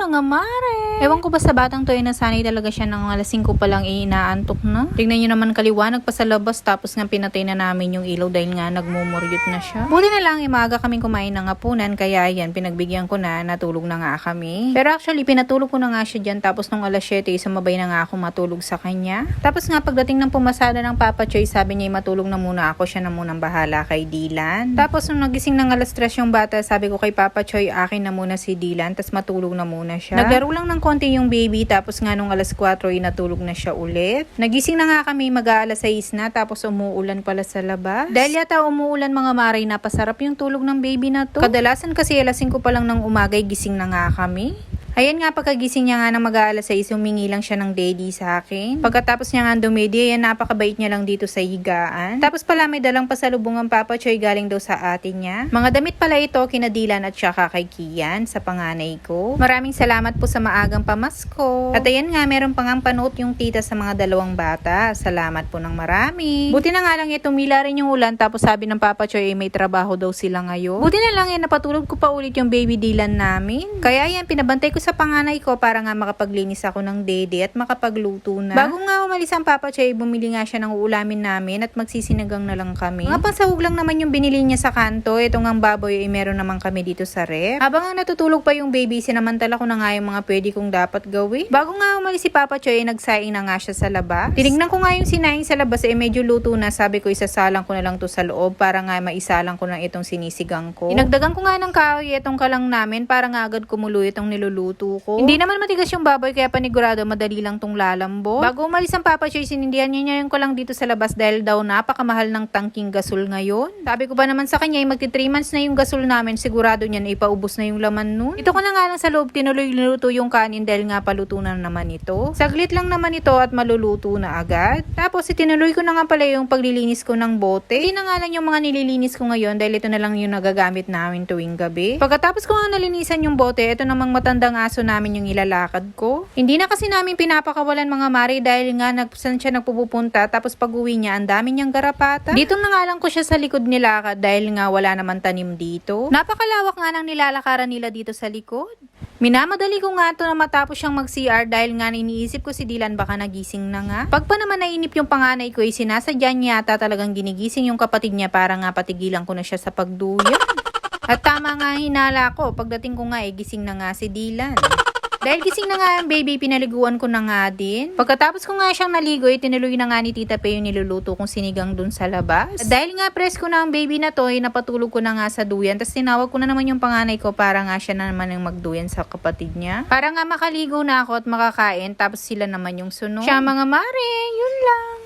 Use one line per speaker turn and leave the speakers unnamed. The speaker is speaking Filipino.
mga mare. Ewan ko ba sa batang to ay nasanay talaga siya ng alas 5 pa lang inaantok na. Tignan nyo naman kaliwanag pa sa labas tapos nga pinatay na namin yung ilaw dahil nga nagmumuryot na siya. Buti na lang maaga kaming kumain ng hapunan kaya yan pinagbigyan ko na natulog na nga kami. Pero actually pinatulog ko na nga siya dyan tapos nung alas 7 sumabay na nga ako matulog sa kanya. Tapos nga pagdating ng pumasada ng Papa Choy sabi niya matulog na muna ako, siya na munang bahala kay Dylan. Tapos nung nagising ng alas 3 yung bata sabi ko kay Papa Choy akin na muna si Dylan tas matulog na muna siya. Naglaro lang ng konti yung baby tapos nga nung alas 4 natulog na siya ulit. Nagising na nga kami mag-aalas 6 na tapos umuulan pala sa labas. Dahil yata umuulan mga maray napasarap yung tulog ng baby na to. Kadalasan kasi alas 5 pa lang ng umagay gising na nga kami. Ayan nga pagkagising niya nga ng mag-aalas 6, humingi lang siya ng daddy sa akin. Pagkatapos niya nga dumedi, ayan napakabait niya lang dito sa higaan. Tapos pala may dalang pasalubong ang Papa Choy galing daw sa atin niya. Mga damit pala ito kina Dylan at saka kay Kian sa panganay ko. Maraming salamat po sa maagang pamasko. At ayan nga meron pang panoot yung tita sa mga dalawang bata. Salamat po ng marami. Buti na nga lang tumila rin yung ulan tapos sabi ng Papa Choy may trabaho daw sila ngayon. Buti na lang napatulog ko pa ulit yung baby Dylan namin. Kaya yan pinabantay ko sa panganay ko para nga makapaglinis ako ng dede at makapagluto na. Bago nga umalis ang Papa Choy, bumili nga siya ng uulamin namin at magsisinigang na lang kami. Mga pansahog lang naman yung binili niya sa kanto. Itong ang baboy ay meron naman kami dito sa ref. Habang nga natutulog pa yung baby, sinamantala ko na nga yung mga pwede kong dapat gawin. Bago nga umalis si Papa Choy, nagsaing na nga siya sa labas. Tinignan ko nga yung sinaing sa labas medyo luto na. Sabi ko isasalang ko na lang to sa loob para nga maisalang ko na itong sinisigang ko. Dinagdagan ko nga ng kahoy itong kalang namin para nga agad kumulo itong niluluto ko. Hindi naman matigas yung baboy kaya panigurado madali lang tong lalambo. Bago umalis ang Papa Choy, sinindihan niya yung ko lang dito sa labas dahil daw napakamahal ng tangking gasol ngayon. Sabi ko ba naman sa kanya magti 3 months na yung gasol namin, sigurado niyan ipaubos na yung laman nun. Ito ko na nga lang sa loob tinuloy niluto yung kanin dahil nga paluto na naman ito. Saglit lang naman ito at maluluto na agad. Tapos itinuloy ko na nga pala yung paglilinis ko ng bote. Hindi na nga lang yung mga nililinis ko ngayon dahil ito na lang yung nagagamit namin tuwing gabi. Pagkatapos ko nga nalinisan yung bote, ito namang matandang aso namin yung ilalakad ko. Hindi na kasi namin pinapakawalan mga mari dahil nga saan siya nagpupunta tapos pag uwi niya ang dami niyang garapata. Dito na nga lang ko siya sa likod nilakad dahil nga wala naman tanim dito. Napakalawak nga ng nilalakaran nila dito sa likod. Minamadali ko nga ito na matapos siyang mag-CR dahil nga iniisip ko si Dylan baka nagising na nga. Pag pa naman nainip yung panganay ko sinasadya niya yata talagang ginigising yung kapatid niya para nga patigilan ko na siya sa pagduyan. At tama nga hinala ko, pagdating ko nga gising na nga si Dylan. Dahil gising na nga ang baby, pinaliguan ko na nga din. Pagkatapos ko nga siyang naligo, tinuloy na nga ni Tita Pe yung niluluto kong sinigang dun sa labas. At dahil nga presko na ang baby na to, napatulog ko na nga sa duyan. Tapos tinawag ko na naman yung panganay ko para nga siya na naman yung magduyan sa kapatid niya. Para nga makaligo na ako at makakain, tapos sila naman yung sunod. Siya mga mare, yun lang.